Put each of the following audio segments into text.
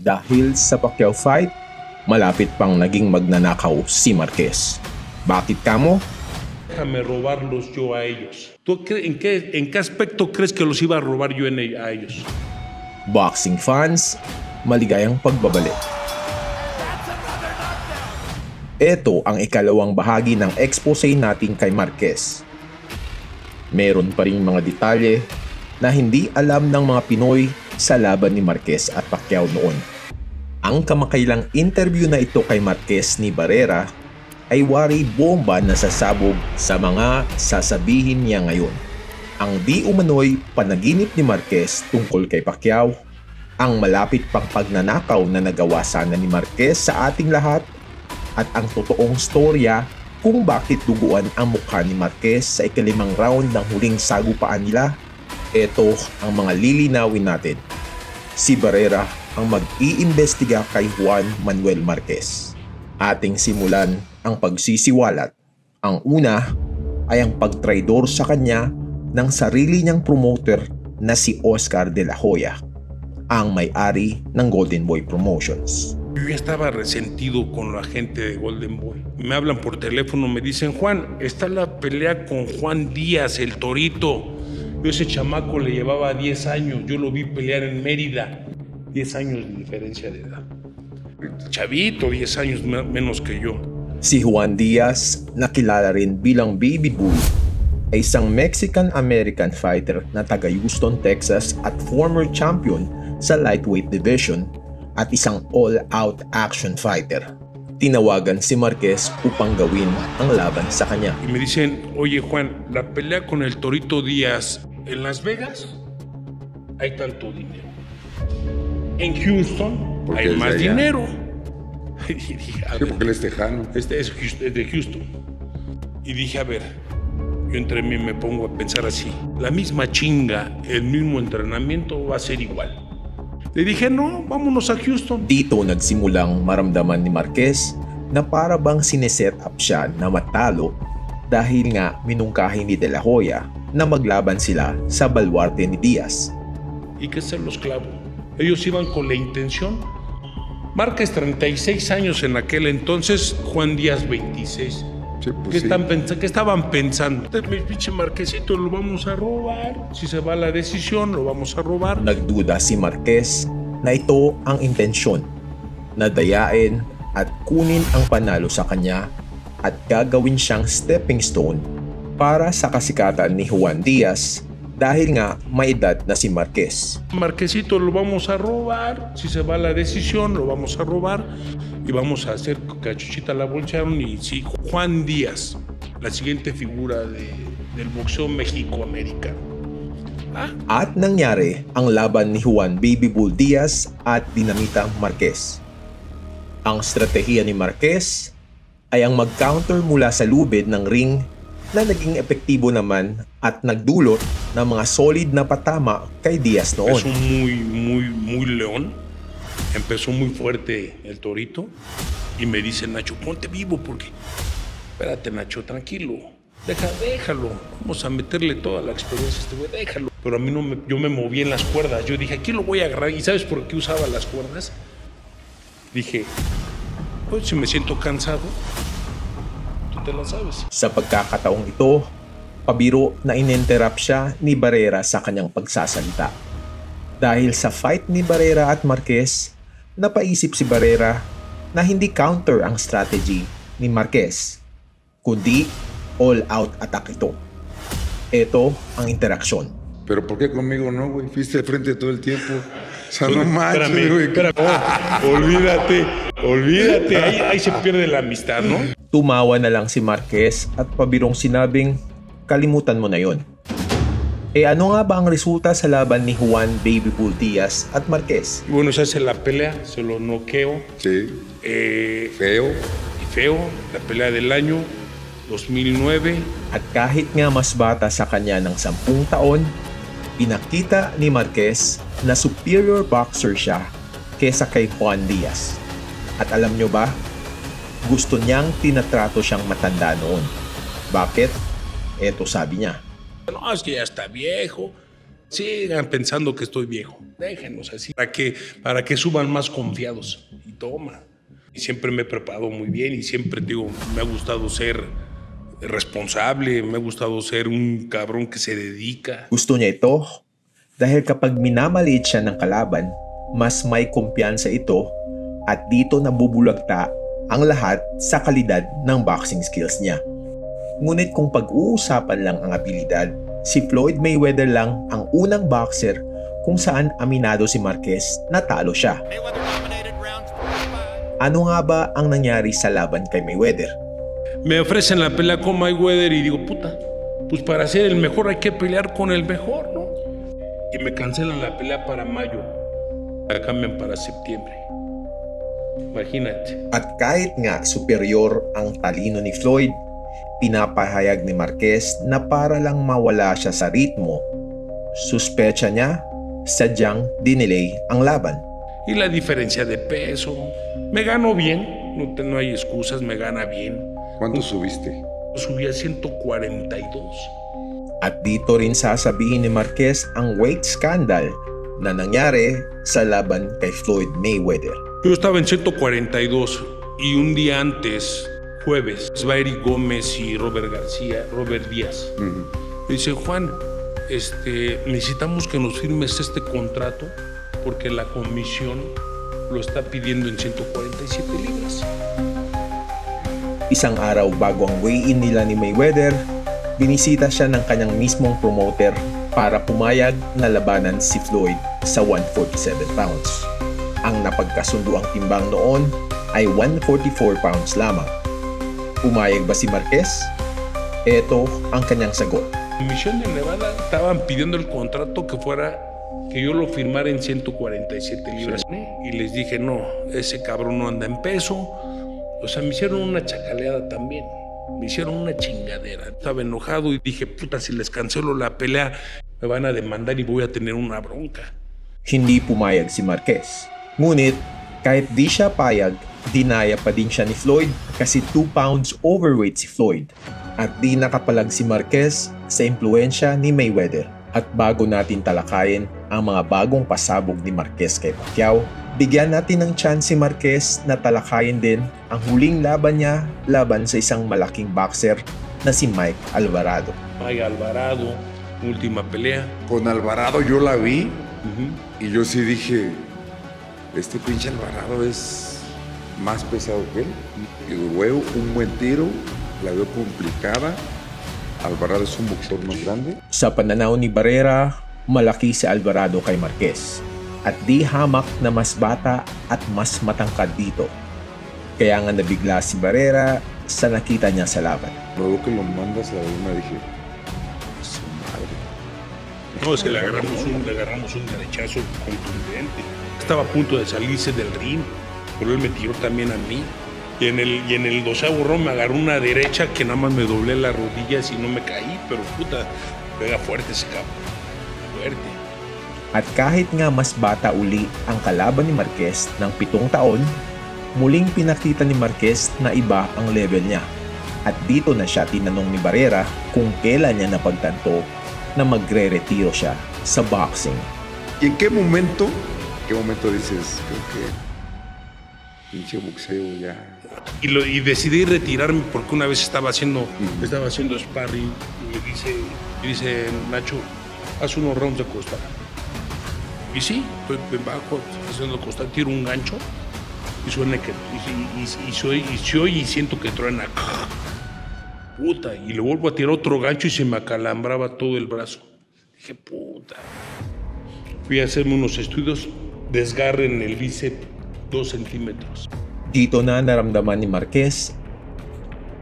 Dahil sa Pacquiao fight, malapit pang naging magnanakaw si Marquez. Bakit kamo? Déjame robarlos yo a ellos. ¿Tú en qué aspecto crees que los iba a robar yo a ellos? Boxing fans, maligayang pagbabalik. Ito ang ikalawang bahagi ng expose natin kay Marquez. Meron pa ring mga detalye na hindi alam ng mga Pinoy sa laban ni Marquez at Pacquiao noon. Ang kamakailang interview na ito kay Marquez ni Barrera ay wari bomba na sasabog sa mga sasabihin niya ngayon. Ang di umano'y panaginip ni Marquez tungkol kay Pacquiao, ang malapit pang pagnanakaw na nagawa sana ni Marquez sa ating lahat, at ang totoong storya kung bakit duguan ang mukha ni Marquez sa ikalimang round ng huling sagupaan nila. Ito ang mga lilinawin natin. Si Barrera ang mag-iimbestiga kay Juan Manuel Marquez. Ating simulan ang pagsisiwalat. Ang una ay ang pagtraidor sa kanya ng sarili niyang promoter na si Oscar De La Hoya, ang may-ari ng Golden Boy Promotions. Yo ya estaba resentido con la gente de Golden Boy. Me hablan por teléfono, me dicen, Juan, está la pelea con Juan Díaz, el Torito. Yo ese chamaco le llevaba 10 años, yo lo vi pelear en Mérida. 10 años de diferencia de edad. Chavito, 10 años menos que yo. Si Juan Díaz, nakilala rin bilang Baby Bull, ay isang Mexican-American fighter na taga Houston, Texas at former champion sa lightweight division at isang all-out action fighter. Tinawagan si Marquez upang gawin ang laban sa kanya. Y me dicen, oye Juan, la pelea con el Torito Díaz en Las Vegas hay tanto dinero. En Houston hay más dinero. Y dije, sí, porque él es tejano. Este es de Houston. Y dije, a ver, yo entre mí me pongo a pensar así. La misma chinga, el mismo entrenamiento va a ser igual. Le dije, no, vámonos a Houston. Dito nagsimulang maramdaman ni Marquez na para bang sineset up siya na matalo dahil nga minungkahi ni De La Hoya na maglaban sila sa baluarte ni Díaz. ¿Y qué se los clavo? Ellos iban con la intención. Márquez 36 años en aquel entonces, Juan Díaz 26. Sí, pues ¿Qué estaban pensando? Mi pinche Marquesito lo vamos a robar. Si se va la decisión, lo vamos a robar. Nagduda si Marquez na ito ang intensyon, na dayain at kunin ang panalo sa kanya at gagawin siyang stepping stone para sa kasikatan ni Juan Díaz dahil nga may edad na si Marquez. Marquesito lo vamos a robar. Si se va la decisión, lo vamos a robar. Y vamos a hacer cachuchita la bolcharon y sí, Juan Díaz, la siguiente figura del boxeo México-Americano. At nangyari ang laban ni Juan Baby Bull Díaz at Dinamita Marquez. Ang estratehiya ni Marquez ay ang mag-counter mula sa lubid ng ring na naging epektibo naman at nagdulot ng mga solid na patama kay Díaz noon. Empezó muy león. Empezó muy fuerte el Torito y me dice, Nacho, ponte vivo porque... Espérate, Nacho, tranquilo. Déjalo. Vamos a meterle toda la experiencia a este güey, déjalo. Pero a mí yo me moví en las cuerdas. Yo dije, aquí lo voy a agarrar. ¿Y sabes por qué usaba las cuerdas? Dije, pues si me siento cansado, tú te la sabes. Sa pagkakataong ito, pabiro na ininterrupt siya ni Barrera sa kanyang pagsasalita. Dahil sa fight ni Barrera at Marquez, napaisip si Barrera na hindi counter ang strategy ni Marquez, kundi all-out attack ito. Ito ang interaksyon. Pero ¿por qué conmigo no, güey? Fuiste al frente todo el tiempo. O sea, no manches, güey. Olvídate. Ahí se pierde la amistad, ¿no? Tumawa na lang si Marquez at pabirong sinabing, kalimutan mo na yon. Ano nga ba ang resulta sa laban ni Juan Baby Bull Díaz at Marquez? Bueno, se hace la pelea, se lo noqueo. Sí. Feo. La pelea del año 2009. At kahit nga mas bata sa kanya ng 10 taon, pinakita ni Marquez na superior boxer siya kesa kay Juan Díaz. At alam nyo ba, gusto niyang tinatrato siyang matanda noon. Bakit? Eto sabi niya. No, es que ya está viejo. Sigan pensando que estoy viejo. Déjenos así. Para que suban más confiados. Y toma. Y siempre me he preparado muy bien y siempre, digo, me ha gustado ser responsable, me ha gustado ser un cabrón que se dedica. Gusto niya ito dahil kapag minamaliit siya ng kalaban, mas may kumpiyansa ito at dito nabubulagta ang lahat sa kalidad ng boxing skills niya. Ngunit kung pag-uusapan lang ang abilidad, si Floyd Mayweather lang ang unang boxer kung saan aminado si Marquez na talo siya. Ano nga ba ang nangyari sa laban kay Mayweather? Me ofrecen la pelea con Mayweather y digo, puta, pues para ser el mejor hay que pelear con el mejor, ¿no? Y me cancelan la pelea para mayo. La cambian para septiembre. Imagínate. At kahit nga superior ang talino ni Floyd, pinapahayag ni Marquez na para lang mawala siya sa ritmo, suspecha niya, sadyang dinelay ang laban. Y la diferencia de peso, me gano bien, no hay excusas, me gana bien. ¿Cuánto subiste? Subí a 142. At dito rin sasabihin ni Marquez ang weight scandal na nangyari sa laban kay Floyd Mayweather. Yo estaba en 142 y un día antes, jueves, va Eric Gómez y Robert Díaz. Me dice, Juan, necesitamos que nos firmes este contrato porque la comisión lo está pidiendo en 147 libras. Isang araw bago ang weigh-in nila ni Mayweather, binisita siya ng kanyang mismong promoter para pumayag na labanan si Floyd sa 147 pounds. Ang napagkasundo ang timbang noon ay 144 pounds lamang. Pumayag ba si Marquez? Ito ang kanyang sagot. En Misión de Nevada estaban pidiendo el contrato que yo lo firmara en 147 libras. Y les dije, no, ese cabrón no anda en peso. O sea, me hicieron una chacaleada también. Me hicieron una chingadera. Estaba enojado y dije, puta, si les cancelo la pelea, me van a demandar y voy a tener una bronca. Hindi pumayag si Marquez. Ngunit, kahit di siya payag, dinaya pa din siya ni Floyd kasi 2 pounds overweight si Floyd. At di nakapalag si Marquez sa impluensya ni Mayweather. At bago natin talakayin ang mga bagong pasabog ni Marquez kay Pacquiao, bigyan natin ng chance si Marquez na talakayin din ang huling laban niya laban sa isang malaking boxer na si Mike Alvarado. Mike Alvarado, última pelea. Con Alvarado yo la vi y yo sí dije, este pinche Alvarado es más pesado que él. Y luego un buen tiro, la veo complicada. Alvarado es un boxeador más grande. Sa pananaw ni Barrera, malaki si Alvarado kay Marquez at di hamak na mas bata at mas matangkad dito. Kaya nga nabigla si Barrera sa nakita niya sa laban. Luego que lo mandas a la luna dije, su madre. No, es que le agarramos un derechazo contundente. Estaba a punto de salirse del ring, pero él me tiró también a mí. Y en el 12º round me agarró una derecha que nada más me doblé las rodillas y no me caí, pero puta, pega fuerte ese cabrón. Fuerte. At kahit nga mas bata uli ang kalaban ni Marquez ng 7 taon, muling pinakita ni Marquez na iba ang level niya. At dito na siya tinanong ni Barrera kung kailan niya napagtanto na magre-retiro siya sa boxing. ¿Y en qué momento dices, creo que pinche boxeo ya? Y decidí retirarme porque una vez estaba haciendo sparring y me dice Nacho, haz unos rounds de costal. Y sí, pues me bajo haciendo costal, tiro un gancho y suena que y siento que truena. Puta, y le vuelvo a tirar otro gancho y se me acalambraba todo el brazo. Dije, puta. Fui a hacerme unos estudios, desgarre en el bíceps 2 centímetros. Dito na naramdaman ni Marquez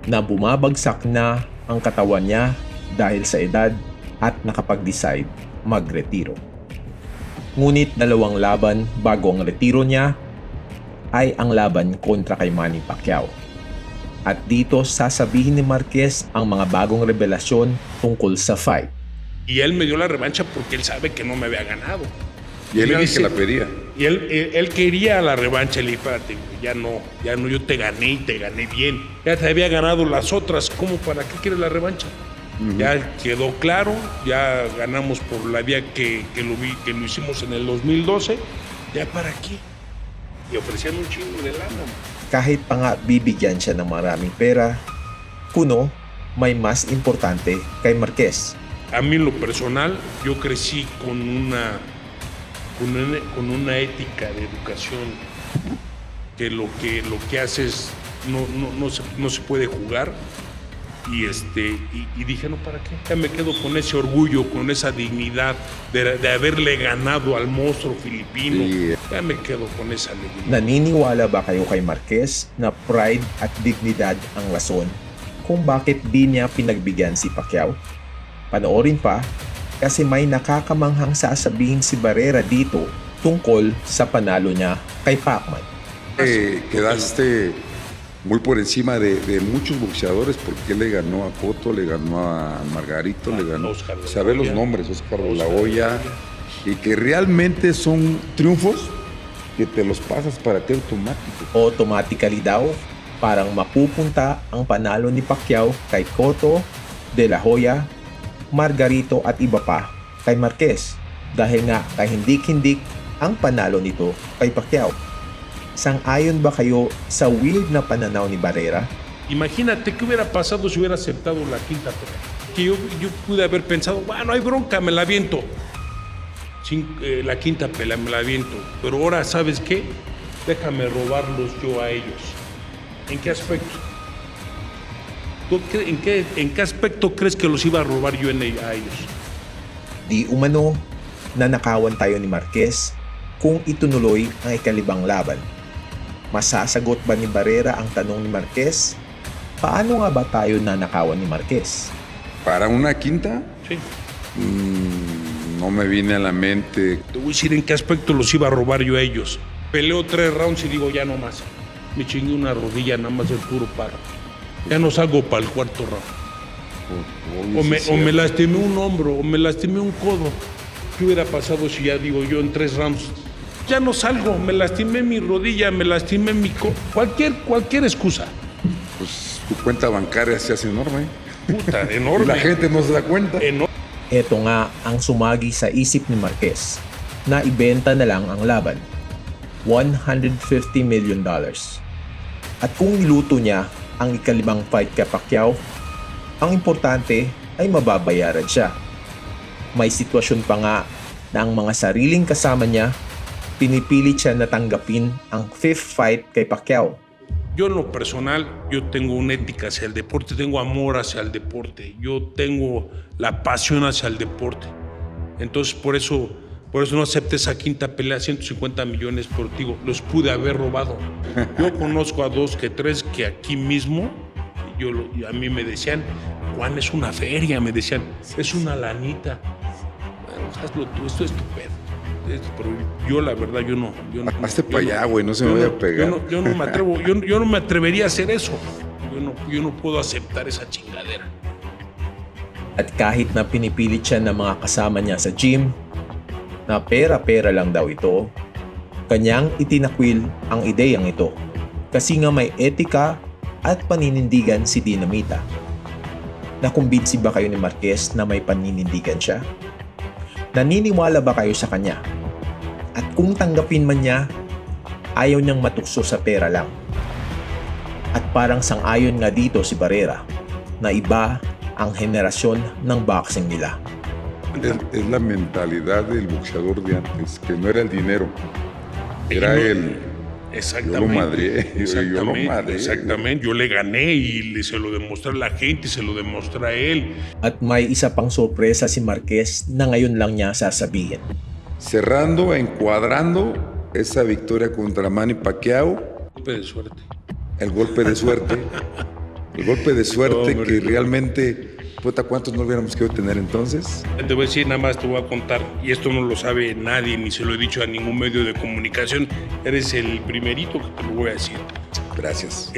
na bumabagsak na ang katawan niya dahil sa edad at nakapag-decide magretiro. Ngunit 2 laban bago ang retiro niya ay ang laban kontra kay Manny Pacquiao. At dito sasabihin ni Marquez ang mga bagong revelasyon tungkol sa fight. Y él me dio la revancha porque él sabe que no me había ganado. Y él era el que la pedía. Y él quería la revancha. Le dije, espérate, ya no, yo te gané y te gané bien. Ya te había ganado las otras. ¿Cómo? ¿Para qué quieres la revancha? Ya quedó claro, ya ganamos por la vía que lo hicimos en el 2012. ¿Ya para qué? Y ofrecían un chingo de lana. Kahit pa nga bibigyan siya ng maraming pera, kuno may mas importante kay Marquez. A mí en lo personal, yo crecí con una ética de educación que lo que haces no se puede jugar. Y dije, no, ¿para qué? Ya me quedo con ese orgullo, con esa dignidad de haberle ganado al monstruo filipino. Ya me quedo con esa alegría. Naniniwala ba kayo kay Marquez na pride at dignidad ang rason kung bakit di niya pinagbigyan si Pacquiao? Panoorin pa kasi may nakakamanghang sasabihin si Barrera dito tungkol sa panalo niya kay Pacman. Quedaste muy por encima de muchos boxeadores porque él le ganó a Cotto, le ganó a Margarito, le ganó Oscar de la saber los Hoya. nombres, Oscar de la Hoya, y que realmente son triunfos que te los pasas para ti automático. Automatically daw, parang mapupunta ang panalo ni Pacquiao kay Cotto, De La Hoya, Margarito at iba pa kay Marquez dahil nga kay hindik-hindik ang panalo nito kay Pacquiao. Sang-ayon ba kayo sa weird na pananaw ni Barrera? Imagínate qué hubiera pasado si hubiera aceptado la quinta pelea. Que yo pude haber pensado, bueno, hay bronca, me la aviento. La quinta pelea me la aviento. Pero ahora, ¿sabes qué? Déjame robarlos yo a ellos. ¿En qué aspecto? ¿En qué aspecto crees que los iba a robar yo a ellos? Di umano, nanakawan tayo ni Marquez kung itunuloy ang ikalibang laban. Masasagot ba ni Barrera ang tanong ni Marquez? Paano nga ba tayo nanakawan ni Marquez? Para una quinta, Sí. no me viene a la mente. Te voy a decir en qué aspecto los iba a robar yo a ellos. Peleo 3 rounds y digo, ya no más. Me chingué una rodilla nada más del puro paro. Ya no salgo para el cuarto round. O me lastimé un hombro, o me lastimé un codo. ¿Qué hubiera pasado si ya digo yo en 3 rounds? Ya no salgo, me lastimé mi rodilla, me lastimé mi codo. Cualquier excusa. Pues tu cuenta bancaria se hace enorme. Puta, Y enorme. la gente no se da cuenta. Ito nga ang sumagi sa isip ni Marquez na ibenta na lang ang laban. $150 million. At kung niluto niya ang ikalibang fight kay Pacquiao, ang importante ay mababayaran siya. May sitwasyon pa nga na ang mga sariling kasama niya pinipilit siya na tanggapin ang 5th fight kay Pacquiao. Yo en lo personal, yo tengo una ética hacia el deporte, tengo amor hacia el deporte, yo tengo la pasión hacia el deporte. Entonces por eso no acepté esa quinta pelea, 150 millones, pero digo, los pude haber robado. Yo conozco a 2 que 3 que aquí mismo, a mí me decían, Juan, es una feria, me decían, es una lanita. Bueno, hazlo tú, esto es tu pedo. Pero yo la verdad, yo no. Hazte para allá, güey, no se me vaya a pegar. Yo no me atrevo, yo no me atrevería a hacer eso. Yo no puedo aceptar esa chingadera. At kahit na pinipilit siya ng mga kasama niya sa gym, na pera-pera lang daw ito, kanyang itinakwil ang ideyang ito. Kasi nga may etika at paninindigan si Dinamita. Nakumbinsi ba kayo ni Marquez na may paninindigan siya? Naniniwala ba kayo sa kanya? At kung tanggapin man niya, ayaw niyang matukso sa pera lang. At parang sang-ayon nga dito si Barrera na iba ang henerasyon ng boxing nila. Es la mentalidad del boxeador de antes, que no era el dinero, era el... Exactamente. Yo lo madré. Exactamente. Yo le gané y se lo demostré a la gente y se lo demostré a él. At may isa pang sorpresa si Marquez na ngayon lang niya sasabihin. Cerrando, encuadrando esa victoria contra Manny Pacquiao, Golpe de suerte. el golpe de suerte, el golpe de suerte No, que hombre. realmente, puta, ¿cuántos no hubiéramos querido tener entonces? Te voy a decir, nada más te voy a contar, y esto no lo sabe nadie, ni se lo he dicho a ningún medio de comunicación. Eres el primerito que te lo voy a decir. Gracias.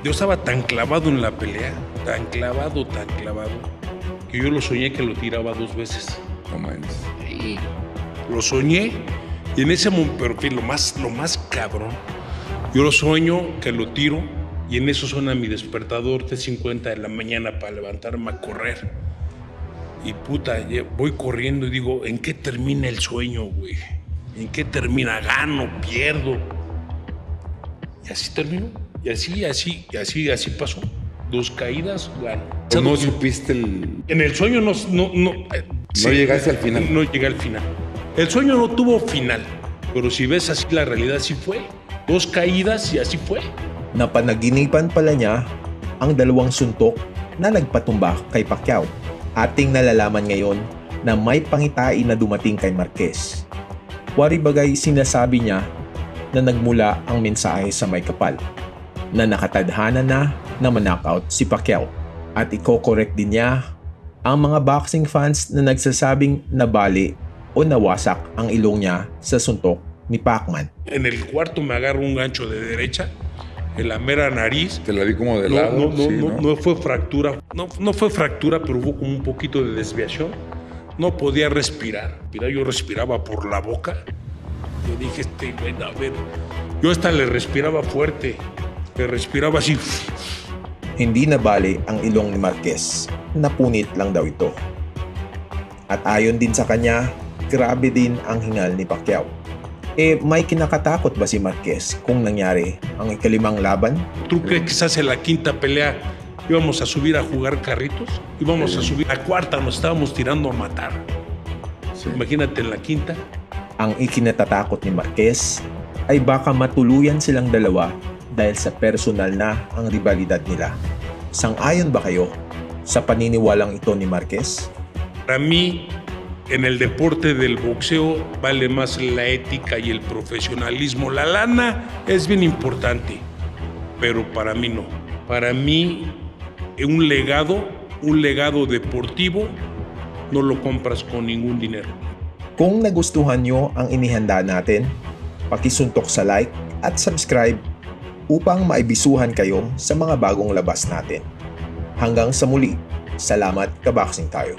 Yo estaba tan clavado en la pelea, tan clavado, que yo lo soñé que lo tiraba 2 veces. No manches. Sí, lo soñé, y en ese momento, pero lo más cabrón, yo lo sueño que lo tiro, Y en eso suena mi despertador de 50 de la mañana para levantarme a correr. Y puta, voy corriendo y digo, ¿en qué termina el sueño, güey? ¿En qué termina? ¿Gano? ¿Pierdo? Y así terminó. Y así pasó. 2 caídas, gano. ¿No supiste el...? En el sueño no llegaste al final. No llegué al final. El sueño no tuvo final. Pero si ves así, la realidad sí fue. 2 caídas y así fue. Napanaginipan pala niya ang 2 suntok na nagpatumba kay Pacquiao. Ating nalalaman ngayon na may pangitain na dumating kay Marquez. Wari bagay sinasabi niya na nagmula ang mensahe sa may kapal, na nakatadhana na ma-knockout si Pacquiao. At iko-correct din niya ang mga boxing fans na nagsasabing nabali o nawasak ang ilong niya sa suntok ni Pacman. En el cuarto me agarro un gancho de derecha en la mera nariz. Te la vi como de lado. No fue fractura. No fue fractura, pero hubo como un poquito de desviación. No podía respirar. Mira, yo respiraba por la boca. Yo dije, a ver. Yo hasta le respiraba fuerte. Le respiraba así. Hindi nabali ang ilong ni Marquez. Napunit lang daw ito. At ayon din sa kanya, grabe din ang hingal ni Pacquiao. May kinakatakot ba si Marquez kung nangyari ang ika-5 laban? ¿Tú crees que quizás en la quinta pelea íbamos a subir a jugar carritos? Íbamos a subir a cuarta, nos estábamos tirando a matar. Sí. Imagínate en la quinta. Ang ikinatatakot ni Marquez ay baka matuluyan silang dalawa dahil sa personal na ang rivalidad nila. Sang-ayon ba kayo sa paniniwalang ito ni Marquez? Para mí, en el deporte del boxeo vale más la ética y el profesionalismo. La lana es bien importante, pero para mí no. Para mí, un legado deportivo no lo compras con ningún dinero. Kung nagustuhan nyo ang inihanda natin, pakisuntok sa like at subscribe upang maibisuhan kayo sa mga bagong labas natin. Hanggang sa muli, salamat, kaboxing tayo.